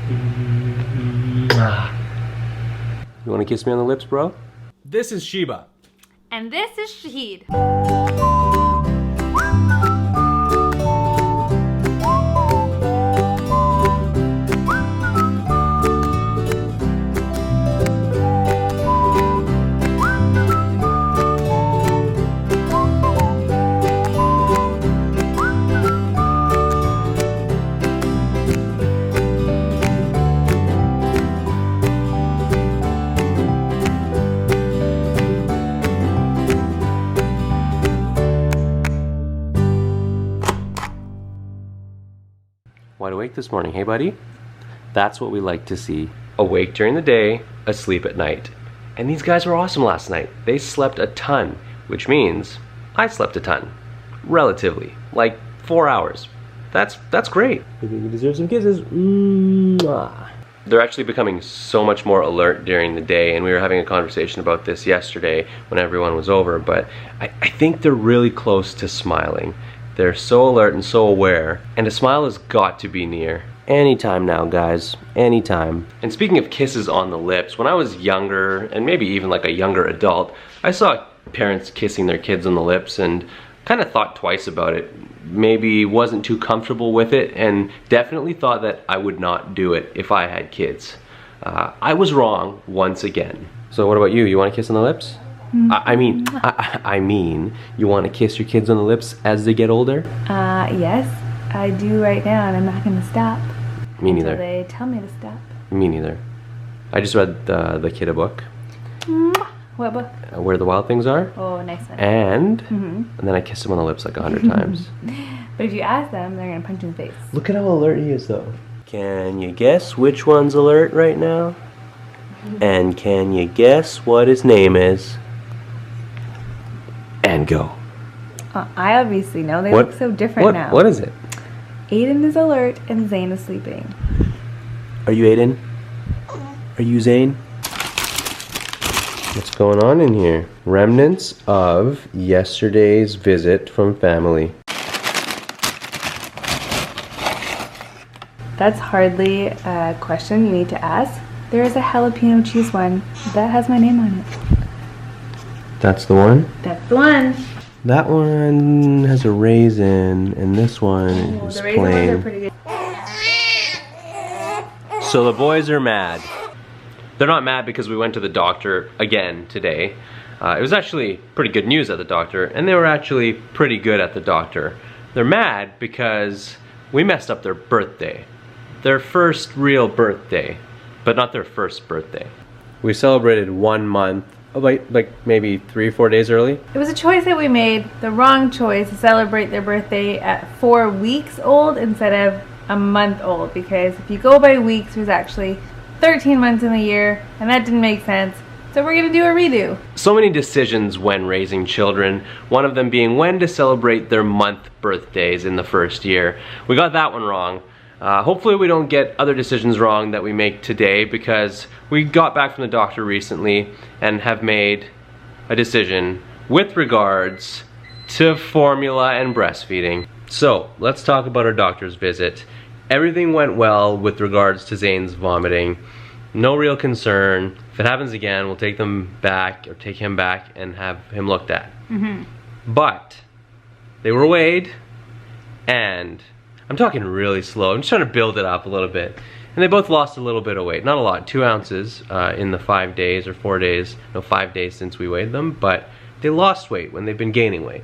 You want to kiss me on the lips, bro? This is Sheeba. And this is Shaheed. Wide awake this morning, hey buddy? That's what we like to see. Awake during the day, asleep at night. And these guys were awesome last night. They slept a ton, which means I slept a ton. Relatively, like 4 hours. That's great. You deserve some kisses. Mwah. They're actually becoming so much more alert during the day, and we were having a conversation about this yesterday when everyone was over, but I think they're really close to smiling. They're so alert and so aware, and a smile has got to be near. Anytime now, guys, anytime. And speaking of kisses on the lips, when I was younger, and maybe even like a younger adult, I saw parents kissing their kids on the lips and kind of thought twice about it. Maybe wasn't too comfortable with it, and definitely thought that I would not do it if I had kids. I was wrong once again. So what about you? You want to kiss on the lips? I mean, you want to kiss your kids on the lips as they get older? Yes, I do right now, and I'm not going to stop. Me neither. Until they tell me to stop. Me neither. I just read the kid a book. What book? Where the Wild Things Are. Oh, nice one. And then I kissed him on the lips like 100 times. But if you ask them, they're going to punch you in the face. Look at how alert he is, though. Can you guess which one's alert right now? And can you guess what his name is? And go. I obviously know. They look so different now. What is it? Aiden is alert and Zane is sleeping. Are you Aiden? Are you Zane? What's going on in here? Remnants of yesterday's visit from family. That's hardly a question you need to ask. There is a jalapeno cheese one that has my name on it. That's the one? That's the one. That one has a raisin, and this one is the raisin ones are plain. pretty good. So the boys are mad. They're not mad because we went to the doctor again today. It was actually pretty good news at the doctor, and they were actually pretty good at the doctor. They're mad because we messed up their birthday. Their first real birthday, but not their first birthday. We celebrated 1 month, like maybe 3 or 4 days early. It was a choice that we made, the wrong choice, to celebrate their birthday at 4 weeks old instead of a month old, because if you go by weeks, there's actually 13 months in the year, and that didn't make sense. So we're gonna do a redo. So many decisions when raising children, one of them being when to celebrate their month birthdays in the first year. We got that one wrong. Hopefully we don't get other decisions wrong that we make today, because we got back from the doctor recently and have made a decision with regards to formula and breastfeeding. So let's talk about our doctor's visit. Everything went well with regards to Zane's vomiting. No real concern. If it happens again, we'll take them back, or take him back and have him looked at. But they were weighed, and I'm talking really slow. I'm just trying to build it up a little bit. And they both lost a little bit of weight. Not a lot, 2 ounces in the 5 days or 4 days. No, 5 days since we weighed them, but they lost weight when they've been gaining weight.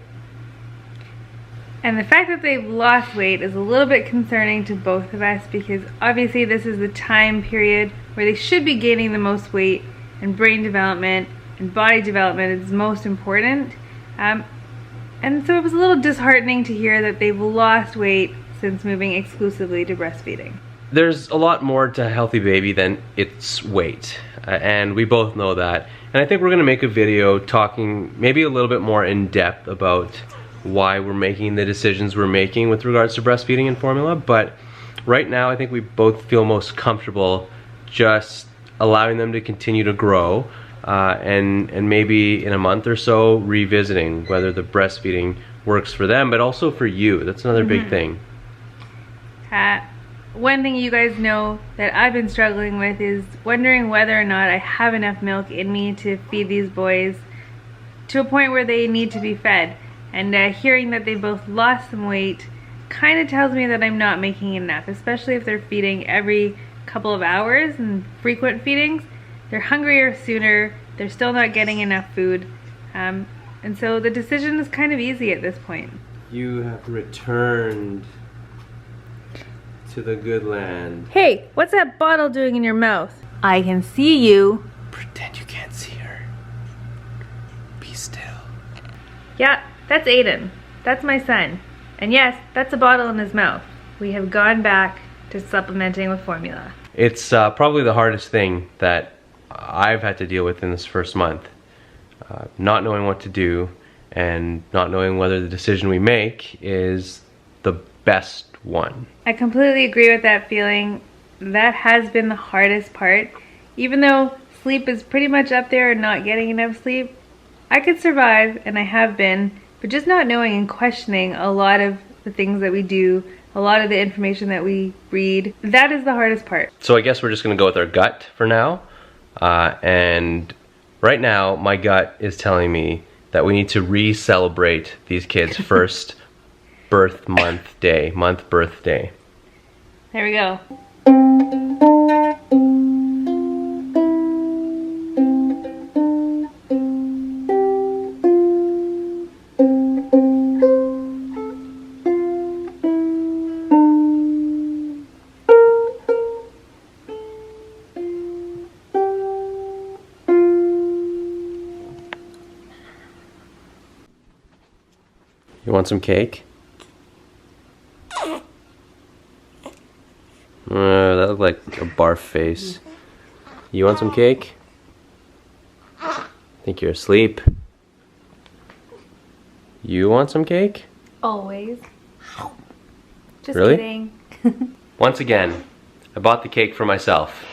And the fact that they've lost weight is a little bit concerning to both of us, because obviously this is the time period where they should be gaining the most weight, and brain development and body development is most important. And so it was a little disheartening to hear that they've lost weight since moving exclusively to breastfeeding. There's a lot more to a healthy baby than its weight, and we both know that. And I think we're gonna make a video talking maybe a little bit more in depth about why we're making the decisions we're making with regards to breastfeeding and formula. But right now I think we both feel most comfortable just allowing them to continue to grow, and maybe in a month or so revisiting whether the breastfeeding works for them, but also for you. That's another big thing. one thing you guys know that I've been struggling with is wondering whether or not I have enough milk in me to feed these boys to a point where they need to be fed. And hearing that they both lost some weight kind of tells me that I'm not making enough, especially if they're feeding every couple of hours and frequent feedings. They're hungrier sooner, they're still not getting enough food, and so the decision is kind of easy at this point. You have returned to the good land. Hey, what's that bottle doing in your mouth? I can see you. Pretend you can't see her. Be still. Yeah, that's Aiden. That's my son. And yes, that's a bottle in his mouth. We have gone back to supplementing with formula. It's probably the hardest thing that I've had to deal with in this first month. Not knowing what to do and not knowing whether the decision we make is the best one. I completely agree with that feeling. That has been the hardest part. Even though sleep is pretty much up there and not getting enough sleep, I could survive, and I have been, but just not knowing and questioning a lot of the things that we do, a lot of the information that we read, that is the hardest part. So I guess we're just gonna go with our gut for now. And right now, my gut is telling me that we need to re-celebrate these kids' first month birthday. There we go. You want some cake? That looked like a barf face. You want some cake? I think you're asleep. You want some cake? Always. Just Really? kidding. Once again, I bought the cake for myself.